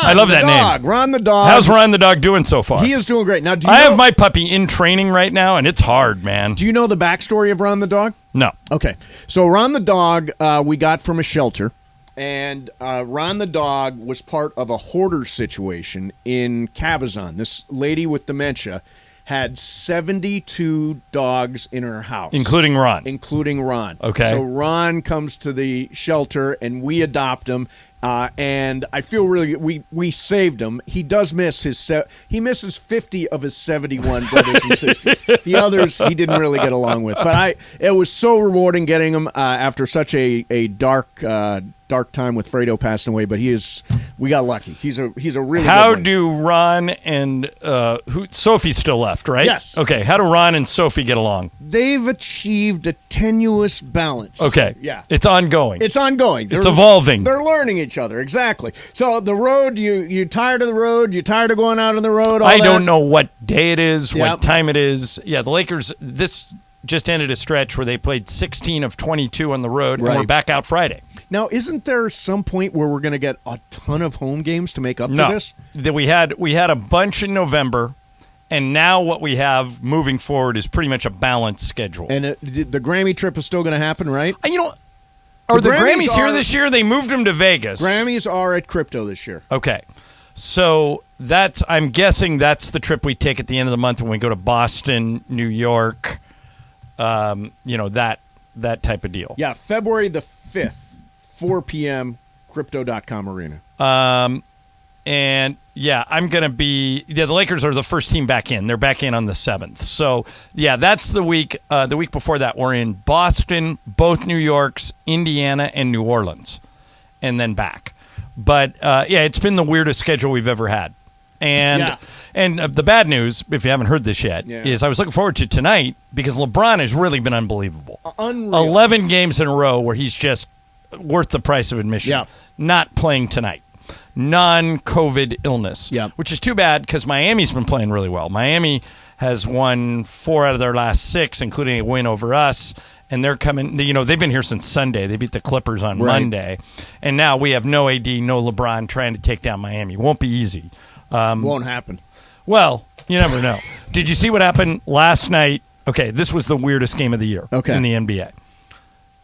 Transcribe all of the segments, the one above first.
I love that name. Ron the dog. How's Ron the dog doing so far? He is doing great. Now, I have my puppy in training right now, and it's hard, man. Do you know the backstory of Ron the dog? No. Okay. So Ron the dog we got from a shelter, and Ron the dog was part of a hoarder situation in Cabazon. This lady with dementia had 72 dogs in her house. Including Ron. Okay. So Ron comes to the shelter, and we adopt him. And I feel really good. We saved him. He does miss he misses 50 of his 71 brothers and sisters. The others he didn't really get along with. But it was so rewarding getting him after such a dark time with Fredo passing away. But we got lucky. He's a really How good one. do Ron and Sophie's still left, right? Yes. Okay. How do Ron and Sophie get along? They've achieved a tenuous balance. Okay. Yeah. It's ongoing. It's ongoing. It's evolving. They're learning each other. Exactly. So the road, you tired of the road? You tired of going out on the road? I don't know what day it is, Yep. what time it is. Yeah, the Lakers, this just ended a stretch where they played 16 of 22 on the road, Right. and we're back out Friday. Now, isn't there some point where we're going to get a ton of home games to make up for this? No. We had a bunch in November, and now what we have moving forward is pretty much a balanced schedule. And the Grammy trip is still going to happen, right? Are the Grammys here this year? They moved them to Vegas. Grammys are at Crypto this year. Okay. So I'm guessing that's the trip we take at the end of the month when we go to Boston, New York, that type of deal. Yeah, February the 5th, 4 p.m., Crypto.com Arena. And, yeah, I'm going to be – the Lakers are the first team back in. They're back in on the 7th. So, yeah, that's the week. The week before that, we're in Boston, both New Yorks, Indiana, and New Orleans, and then back. But, it's been the weirdest schedule we've ever had. And the bad news, if you haven't heard this yet, is I was looking forward to tonight because LeBron has really been unbelievable. Unreal. 11 games in a row where he's just worth the price of admission. Yeah. Not playing tonight. Non-COVID illness, which is too bad because Miami's been playing really well. Miami has won 4 out of their last 6, including a win over us, and they're coming. They've been here since Sunday. They beat the Clippers on Monday, and now we have no AD, no LeBron trying to take down Miami. Won't be easy. Won't happen. Well, you never know. Did you see what happened last night? Okay, this was the weirdest game of the year in the NBA.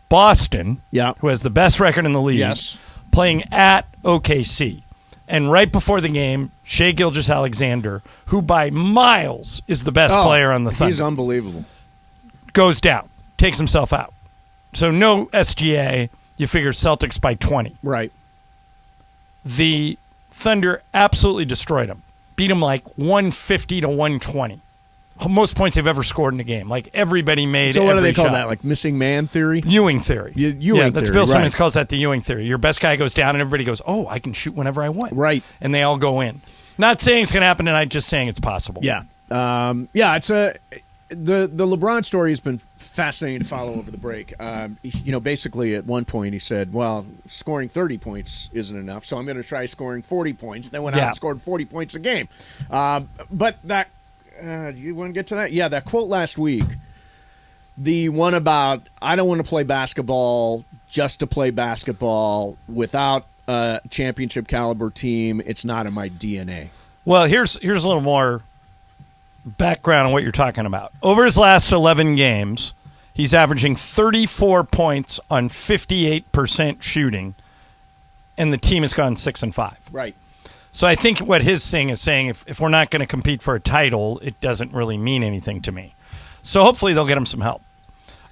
Boston, who has the best record in the league, playing at OKC. And right before the game, Shai Gilgeous-Alexander, who by miles is the best player on the Thunder. He's unbelievable. Goes down, takes himself out. So no SGA, you figure Celtics by 20. Right. The Thunder absolutely destroyed him. Beat him like 150 to 120. Most points they've ever scored in a game. Like everybody made. So what do they call shot. that? Like missing man theory? Ewing theory. Ewing that's theory, Bill Simmons calls that the Ewing theory. Your best guy goes down and everybody goes, "Oh, I can shoot whenever I want." Right. And they all go in. Not saying it's going to happen tonight, just saying it's possible. Yeah. It's the LeBron story has been fascinating to follow over the break. Basically at one point he said, "Well, scoring 30 points isn't enough, so I'm going to try scoring 40 points." Then went out and scored 40 points a game. But that. You want to get to that? Yeah, that quote last week, the one about I don't want to play basketball just to play basketball without a championship caliber team. It's not in my DNA. Well, here's a little more background on what you're talking about. Over his last 11 games, he's averaging 34 points on 58% shooting, and the team has gone 6-5. Right. So I think what his thing is saying, if we're not going to compete for a title, it doesn't really mean anything to me. So hopefully they'll get him some help.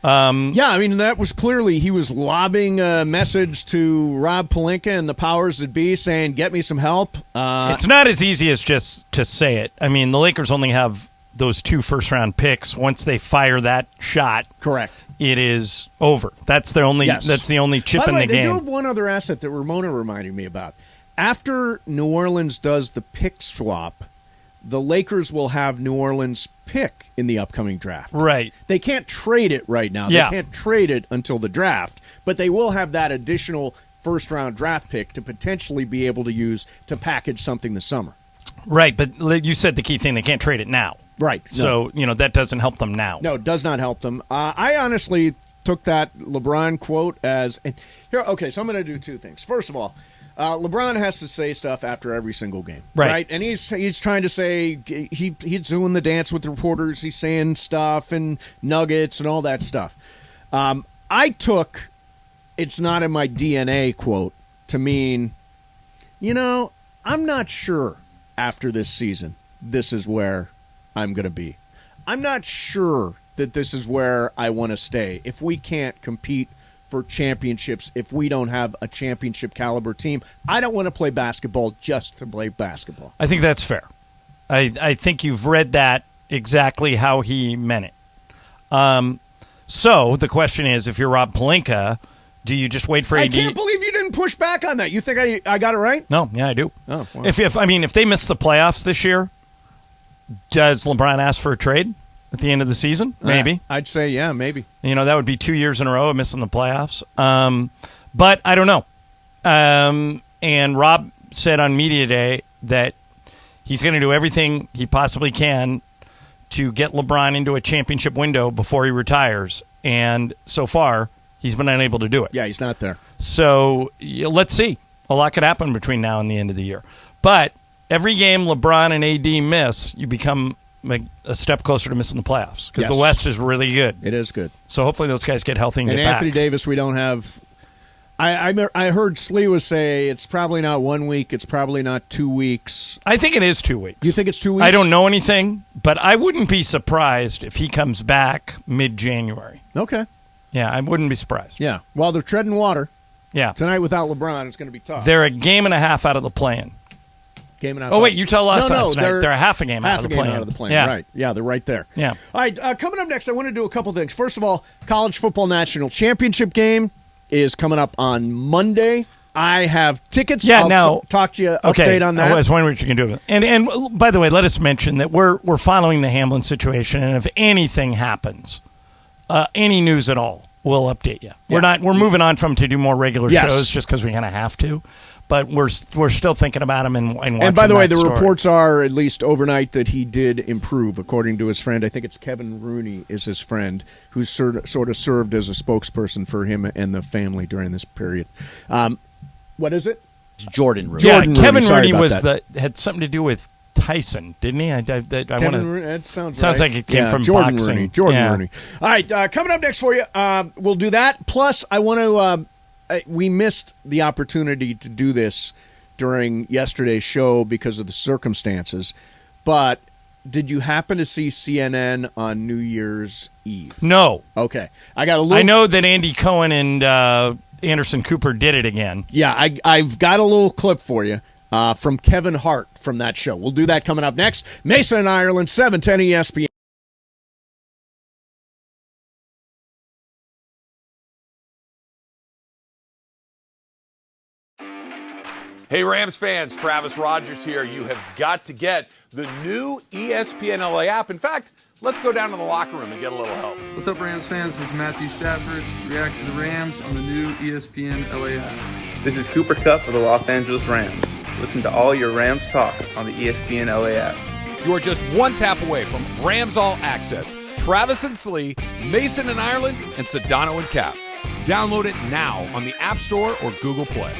That was clearly he was lobbing a message to Rob Pelinka and the powers that be saying, get me some help. It's not as easy as just to say it. I mean, the Lakers only have those 2 first-round picks. Once they fire that shot, correct, it is over. That's the only chip in the game. They do have one other asset that Ramona reminded me about. After New Orleans does the pick swap, the Lakers will have New Orleans' pick in the upcoming draft. Right. They can't trade it right now. Yeah. They can't trade it until the draft, but they will have that additional first-round draft pick to potentially be able to use to package something this summer. Right, but you said the key thing, they can't trade it now. Right. So, that doesn't help them now. No, it does not help them. I honestly took that LeBron quote as and here. Okay, so I'm going to do two things. First of all, LeBron has to say stuff after every single game, right? And he's trying to say he's doing the dance with reporters. He's saying stuff and nuggets and all that stuff. I took "it's not in my DNA" quote to mean, I'm not sure after this season this is where I'm going to be. I'm not sure that this is where I want to stay. If we can't compete for championships, if we don't have a championship caliber team, I don't want to play basketball just to play basketball. I think that's fair. I think you've read that exactly how he meant it. So the question is, if you're Rob Pelinka, do you just wait for AD? I can't believe you didn't push back on that. You think I got it right? No, yeah, I do. Oh, wow. If they miss the playoffs this year, does LeBron ask for a trade at the end of the season? Maybe. I'd say, yeah, maybe. That would be 2 years in a row of missing the playoffs. But I don't know. And Rob said on Media Day that he's going to do everything he possibly can to get LeBron into a championship window before he retires. And so far, he's been unable to do it. Yeah, he's not there. So let's see. A lot could happen between now and the end of the year. But every game LeBron and AD miss, you become a step closer to missing the playoffs because the West is really good. It is good. So hopefully those guys get healthy and get Anthony back. Davis, we don't have. I heard Slee say it's probably not 1 week. It's probably not 2 weeks. I think it is 2 weeks. You think it's 2 weeks? I don't know anything, but I wouldn't be surprised if he comes back mid-January. Okay. Yeah, I wouldn't be surprised. Yeah. While they're treading water. Yeah. Tonight without LeBron, it's going to be tough. They're a game and a half out of the play-in. Game and a half. Oh, wait, you tell us last night. They're a half a game out of the play-in. Half a game out of the play-in, yeah. right. Yeah, they're right there. Yeah. All right, coming up next, I want to do a couple things. First of all, College Football National Championship game is coming up on Monday. I have tickets. Yeah, I'll talk to you, update on that. I was wondering what you can do with it. And by the way, let us mention that we're following the Hamlin situation, and if anything happens, any news at all, we'll update you. Yeah. We're moving on from to do more regular shows just because we kind of have to, but we're still thinking about him and watching. And by the way, the story. reports are at least overnight that he did improve, according to his friend. I think it's Kevin Rooney is his friend, who's sort of served as a spokesperson for him and the family during this period. What is it? It's Jordan Rooney. Jordan Kevin Rooney Rooney had something to do with Tyson, didn't he? That sounds right. Like it came from Jordan boxing. Rooney. Jordan Rooney. All right, coming up next for you, we'll do that. Plus, I want to. We missed the opportunity to do this during yesterday's show because of the circumstances. But did you happen to see CNN on New Year's Eve? No. Okay, I got a little. I know that Andy Cohen and Anderson Cooper did it again. Yeah, I've got a little clip for you. From Kevin Hart from that show. We'll do that coming up next. Mase Ireland, 710 ESPN. Hey Rams fans, Travis Rogers here. You have got to get the new ESPN LA app. In fact, let's go down to the locker room and get a little help. What's up, Rams fans? This is Matthew Stafford. React to the Rams on the new ESPN LA app. This is Cooper Kupp of the Los Angeles Rams. Listen to all your Rams talk on the ESPN LA app. You are just one tap away from Rams All Access. Travis and Slee, Mason and Ireland, and Sedano and Cap. Download it now on the App Store or Google Play.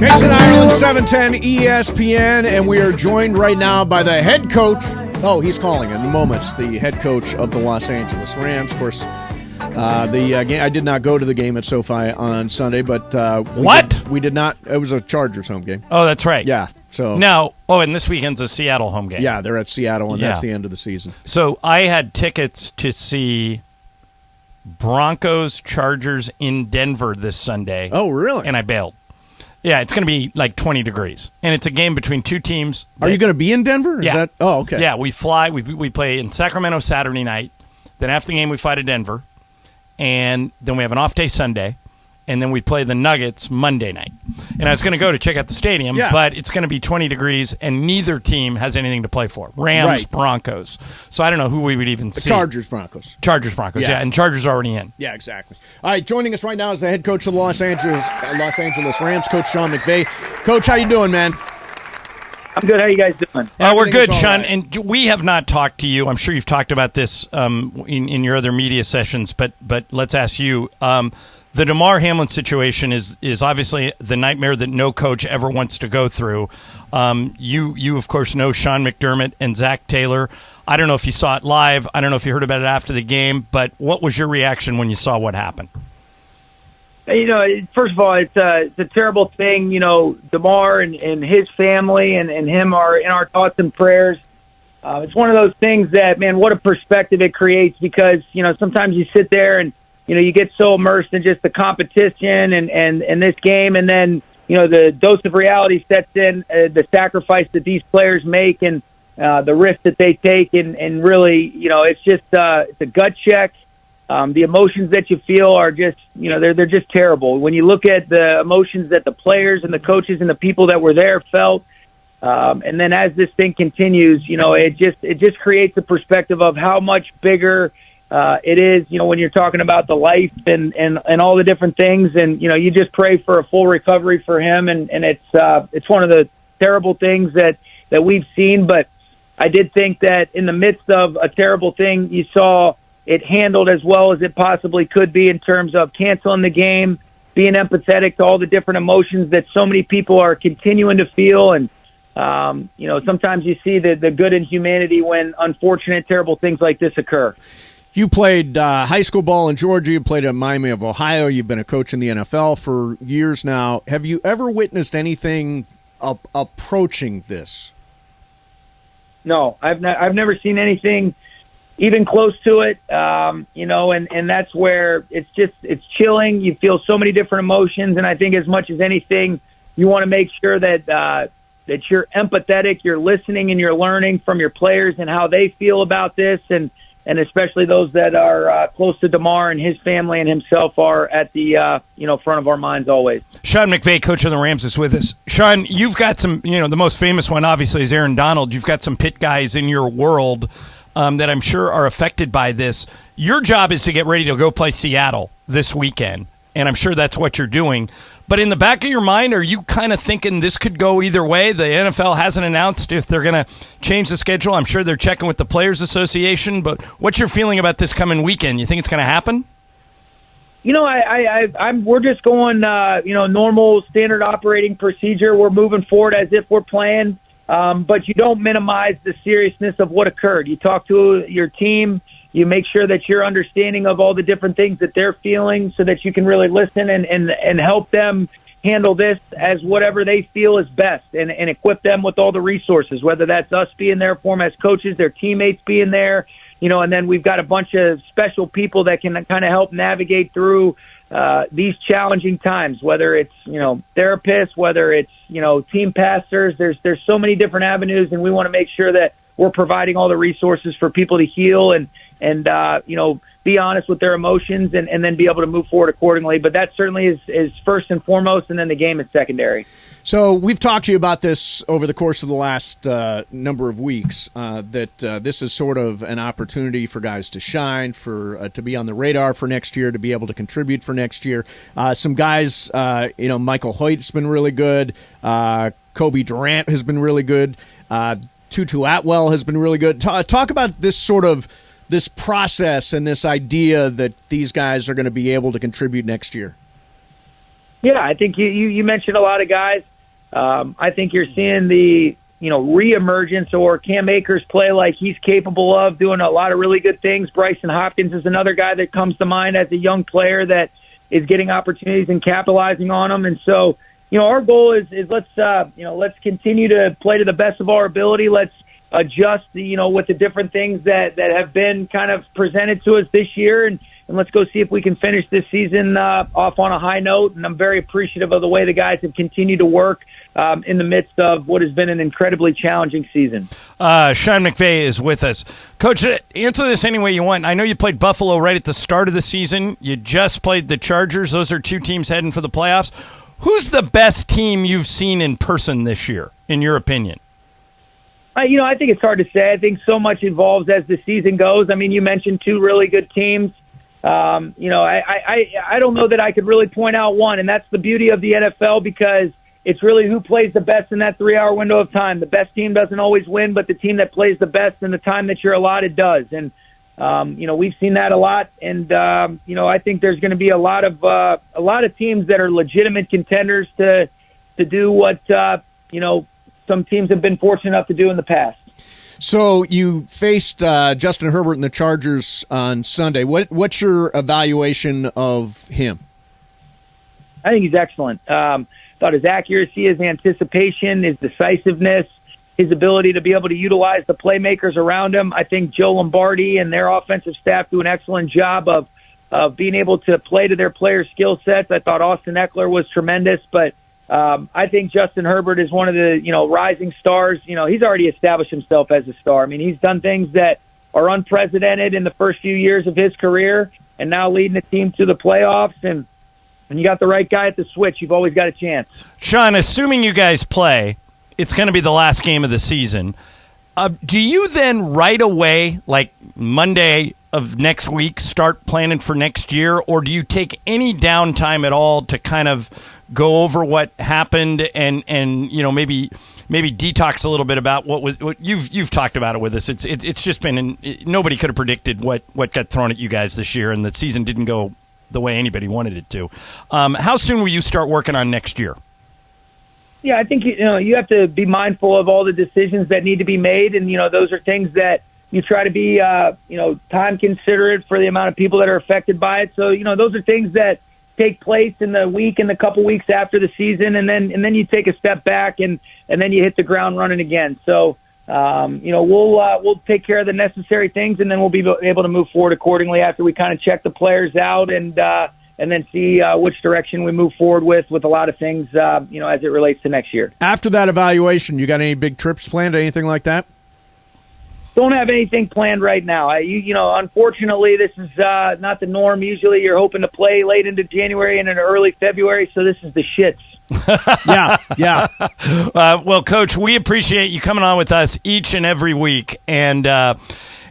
Mase Ireland, 710 ESPN, and we are joined right now by the head coach. Oh, he's calling in moments. The head coach of the Los Angeles Rams. Of course, the game. I did not go to the game at SoFi on Sunday, but we did not. It was a Chargers home game. Oh, that's right. Yeah. So now, and this weekend's a Seattle home game. Yeah, they're at Seattle, and that's the end of the season. So I had tickets to see Broncos Chargers in Denver this Sunday. Oh, really? And I bailed. Yeah, it's going to be like 20 degrees, and it's a game between two teams. Are you going to be in Denver? Yeah. Okay. Yeah, we fly. We play in Sacramento Saturday night. Then after the game, we fly to Denver, and then we have an off day Sunday, and then we play the Nuggets Monday night. And I was going to go to check out the stadium, but it's going to be 20 degrees, and neither team has anything to play for. Rams, Broncos. So I don't know who we would even see. Chargers, Broncos. Chargers, Broncos, yeah, and Chargers are already in. Yeah, exactly. All right, joining us right now is the head coach of the Los Angeles Rams, Coach Sean McVay. Coach, how you doing, man? I'm good. How you guys doing? We're good, Sean. Right. And we have not talked to you. I'm sure you've talked about this in your other media sessions, but let's ask you. The Damar Hamlin situation is obviously the nightmare that no coach ever wants to go through. You of course know Sean McDermott and Zach Taylor. I don't know if you saw it live. I don't know if you heard about it after the game. But what was your reaction when you saw what happened? First of all, it's a terrible thing. Damar and his family and him are in our thoughts and prayers. It's one of those things that, man, what a perspective it creates, because sometimes you sit there and you get so immersed in just the competition and this game, and then, the dose of reality sets in, the sacrifice that these players make and the risk that they take. And really, it's just it's a gut check. The emotions that you feel are just, they're just terrible. When you look at the emotions that the players and the coaches and the people that were there felt, and then as this thing continues, it just creates a perspective of how much bigger it is, when you're talking about the life and all the different things, and you just pray for a full recovery for him, and it's one of the terrible things that we've seen. But I did think that in the midst of a terrible thing, you saw it handled as well as it possibly could be in terms of canceling the game, being empathetic to all the different emotions that so many people are continuing to feel, and sometimes you see the good in humanity when unfortunate, terrible things like this occur. You played high school ball in Georgia. You played at Miami of Ohio. You've been a coach in the NFL for years now. Have you ever witnessed anything approaching this? No, I've never seen anything even close to it. And that's where it's chilling. You feel so many different emotions, and I think as much as anything, you want to make sure that that you're empathetic, you're listening, and you're learning from your players and how they feel about this, and especially those that are close to Damar and his family and himself are at the front of our minds always. Sean McVay, coach of the Rams, is with us. Sean, you've got some, the most famous one obviously is Aaron Donald. You've got some pit guys in your world that I'm sure are affected by this. Your job is to get ready to go play Seattle this weekend, and I'm sure that's what you're doing. But in the back of your mind, are you kind of thinking this could go either way? The NFL hasn't announced if they're going to change the schedule. I'm sure they're checking with the Players Association. But what's your feeling about this coming weekend? You think it's going to happen? We're just going, normal standard operating procedure. We're moving forward as if we're playing. But you don't minimize the seriousness of what occurred. You talk to your team. You make sure that you're understanding of all the different things that they're feeling so that you can really listen and help them handle this as whatever they feel is best, and equip them with all the resources, whether that's us being there for them as coaches, their teammates being there, and then we've got a bunch of special people that can kind of help navigate through these challenging times, whether it's, therapists, whether it's, team pastors. There's so many different avenues, and we want to make sure that we're providing all the resources for people to heal and be honest with their emotions and then be able to move forward accordingly. But that certainly is first and foremost, and then the game is secondary. So we've talked to you about this over the course of the last number of weeks, that this is sort of an opportunity for guys to shine, for to be on the radar for next year, to be able to contribute for next year. Some guys, Michael Hoyt's been really good. Kobe Durant has been really good. Tutu Atwell has been really good. Talk about this process and this idea that these guys are going to be able to contribute next year. Yeah, I think you mentioned a lot of guys. I think you're seeing the reemergence, or Cam Akers play like he's capable of, doing a lot of really good things. Bryson Hopkins is another guy that comes to mind as a young player that is getting opportunities and capitalizing on them. And so, our goal is let's continue to play to the best of our ability. Let's adjust, with the different things that have been kind of presented to us this year, and let's go see if we can finish this season off on a high note. And I'm very appreciative of the way the guys have continued to work in the midst of what has been an incredibly challenging season. Sean McVay is with us. Coach, answer this any way you want. I know you played Buffalo right at the start of the season. You just played the Chargers. Those are two teams heading for the playoffs. Who's the best team you've seen in person this year, in your opinion? I think it's hard to say. I think so much evolves as the season goes. I mean, you mentioned two really good teams. I don't know that I could really point out one, and that's the beauty of the NFL, because it's really who plays the best in that 3-hour window of time. The best team doesn't always win, but the team that plays the best in the time that you're allotted does. And, we've seen that a lot. And, I think there's going to be a lot of teams that are legitimate contenders to do what, some teams have been fortunate enough to do in the past. So you faced Justin Herbert and the Chargers on Sunday. What's your evaluation of him? I think he's excellent. Thought his accuracy, his anticipation, his decisiveness, his ability to be able to utilize the playmakers around him. I think Joe Lombardi and their offensive staff do an excellent job of being able to play to their players' skill sets. I thought Austin Eckler was tremendous, but I think Justin Herbert is one of the, rising stars. He's already established himself as a star. I mean, he's done things that are unprecedented in the first few years of his career, and now leading the team to the playoffs. And when you got the right guy at the switch, you've always got a chance. Sean, assuming you guys play, it's going to be the last game of the season. Do you then right away, like Monday of next week, start planning for next year, or do you take any downtime at all to kind of go over what happened and maybe detox a little bit about what you've talked about it with us? It's just been nobody could have predicted what got thrown at you guys this year, and the season didn't go the way anybody wanted it to. How soon will you start working on next year? Yeah, I think you have to be mindful of all the decisions that need to be made, and those are things that you try to be time considerate for the amount of people that are affected by it. So those are things that take place in the week and the couple weeks after the season, and then you take a step back and then you hit the ground running again. So we'll take care of the necessary things, and then we'll be able to move forward accordingly after we kind of check the players out and then see which direction we move forward with a lot of things, as it relates to next year. After that evaluation, you got any big trips planned, anything like that? Don't have anything planned right now. Unfortunately, this is not the norm. Usually you're hoping to play late into January and into early February, so this is the shits. Yeah. Well, Coach, we appreciate you coming on with us each and every week, and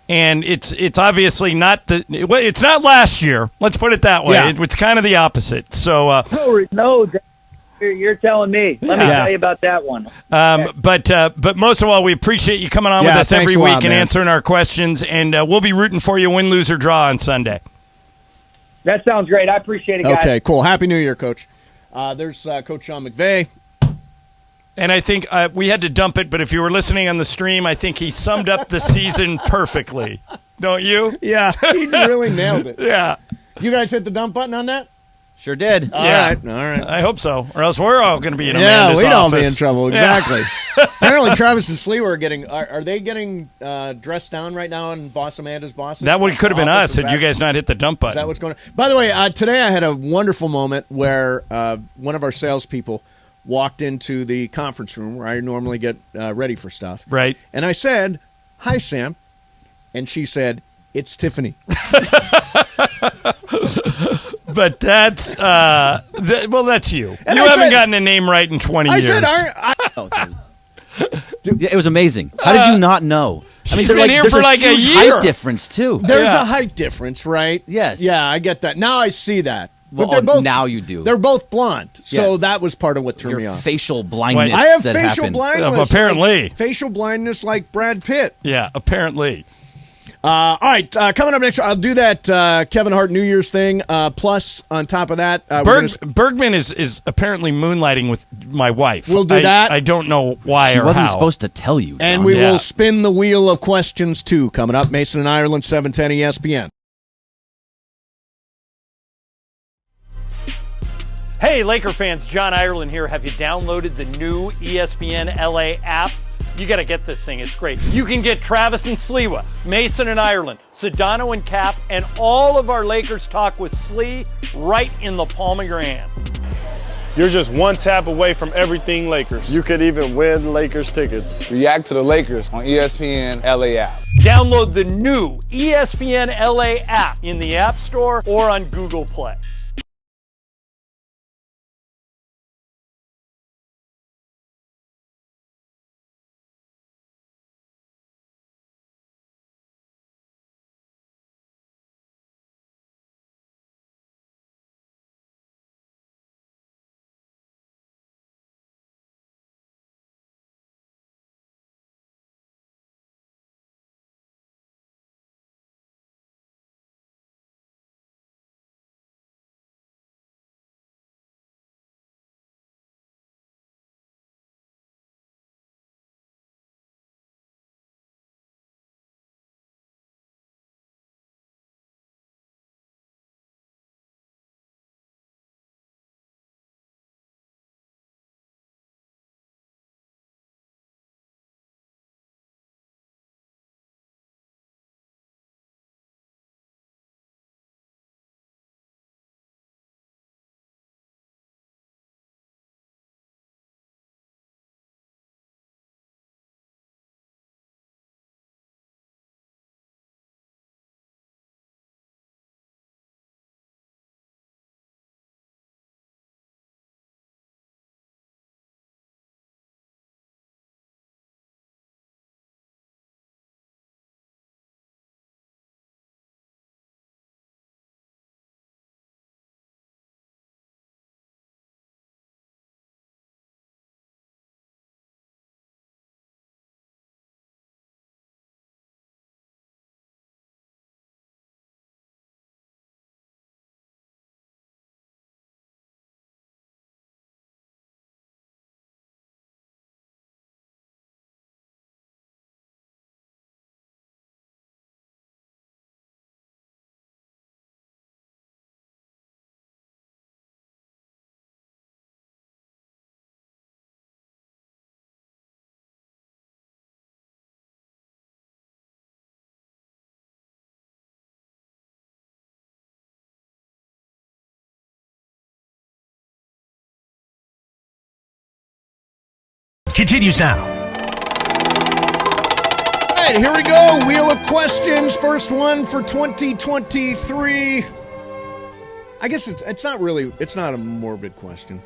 it's obviously not it's not last year. Let's put it that way. Yeah. It's kind of the opposite. So no. You're telling me. Let me tell you about that one. But most of all, we appreciate you coming on with us every week and answering our questions. And we'll be rooting for you, win, lose, or draw on Sunday. That sounds great. I appreciate it, guys. Okay, cool. Happy New Year, Coach. There's Coach Sean McVay. And I think we had to dump it, but if you were listening on the stream, I think he summed up the season perfectly. Don't you? Yeah, he really nailed it. Yeah. You guys hit the dump button on that? Sure did. All right. I hope so, or else we're all going to be in Amanda's office. we'd all be in trouble. Exactly. Apparently, Travis and Slee are getting. Are they getting dressed down right now in Amanda's boss? That could have been us had you guys not hit the dump button. Is that what's going on? By the way, today I had a wonderful moment where one of our salespeople walked into the conference room where I normally get ready for stuff. Right. And I said, "Hi, Sam," and she said, "It's Tiffany." But that's that's you. And you I haven't said- gotten a name right in 20 years. It was amazing. How did you not know? She's they're been here there's for a like a huge year. height difference too. There's a height difference, right? Yes. Yeah, I get that. Now I see that. Well, But they're both now you do. They're both blonde, so Yeah. that was part of what threw me Your off. facial blindness. I have that facial happened. blindness. Apparently. facial blindness like Brad Pitt. Yeah, apparently. All right, coming up next, I'll do that Kevin Hart New Year's thing. Plus, on top of that, Bergman is apparently moonlighting with my wife. We'll do that. I don't know why She or wasn't how. supposed to tell you. and John. we Yeah. will spin the wheel of questions, too, coming up. Mason and Ireland, 710 ESPN. Hey, Laker fans, John Ireland here. Have you downloaded the new ESPN LA app? You got to get this thing. It's great. You can get Travis and Sliwa, Mason and Ireland, Sedano and Cap, and all of our Lakers talk with Slee right in the palm of your hand. You're just one tap away from everything Lakers. You could even win Lakers tickets. React to the Lakers on ESPN LA app. Download the new ESPN LA app in the App Store or on Google Play. Continues now. All right, here we go. Wheel of questions. First one for 2023. I guess it's not a morbid question.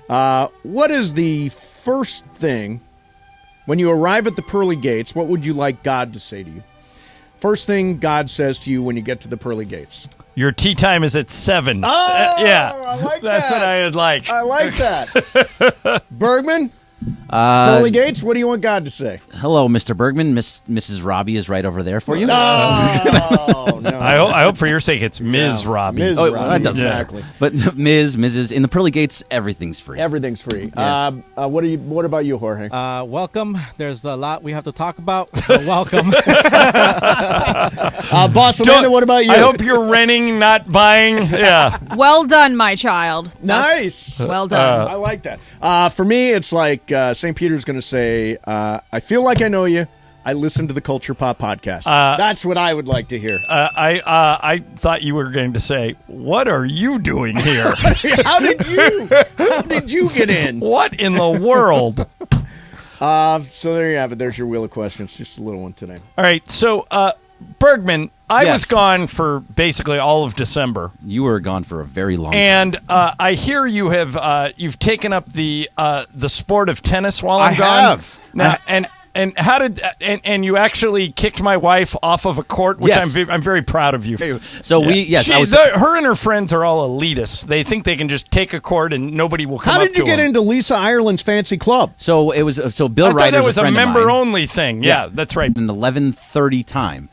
What is the first thing when you arrive at the pearly gates? What would you like God to say to you? First thing God says to you when you get to the pearly gates. Your tea time is at 7. Oh, yeah. I like That's that. what I would like. I like that. Bergman, pearly gates, what do you want God to say? Hello, Mr. Bergman. Mrs. Robbie is right over there for you. No. I hope for your sake it's Ms. Robbie. Ms. Oh, Robbie, that doesn't exactly. But Ms., Mrs. In the pearly gates, everything's free. Everything's free. Yeah. What about you, Jorge? Welcome. There's a lot we have to talk about. So welcome. Boss Amanda, what about you? I hope you're renting, not buying. Yeah. Well done, my child. Nice. Well done. I like that. For me, it's like St. Peter's going to say, I feel like I know you. I listen to the Culture Pop podcast. That's what I would like to hear. I thought you were going to say, "What are you doing here? How did you get in? What in the world?" So there you have it. There's your wheel of questions. Just a little one today. All right. So, Bergman, I Yes. was gone for basically all of December. You were gone for a very long time. And I hear you have you've taken up the sport of tennis while I'm I gone. have. Now, And how did and you actually kicked my wife off of a court, which Yes. I'm very proud of you. So her and her friends are all elitists. They think they can just take a court and nobody will come How up did you to get them. into Lisa Ireland's fancy club? So it was. So Bill I thought Ryder's that was a a friend of member mine. only thing. Yeah, that's right. An 11:30 time.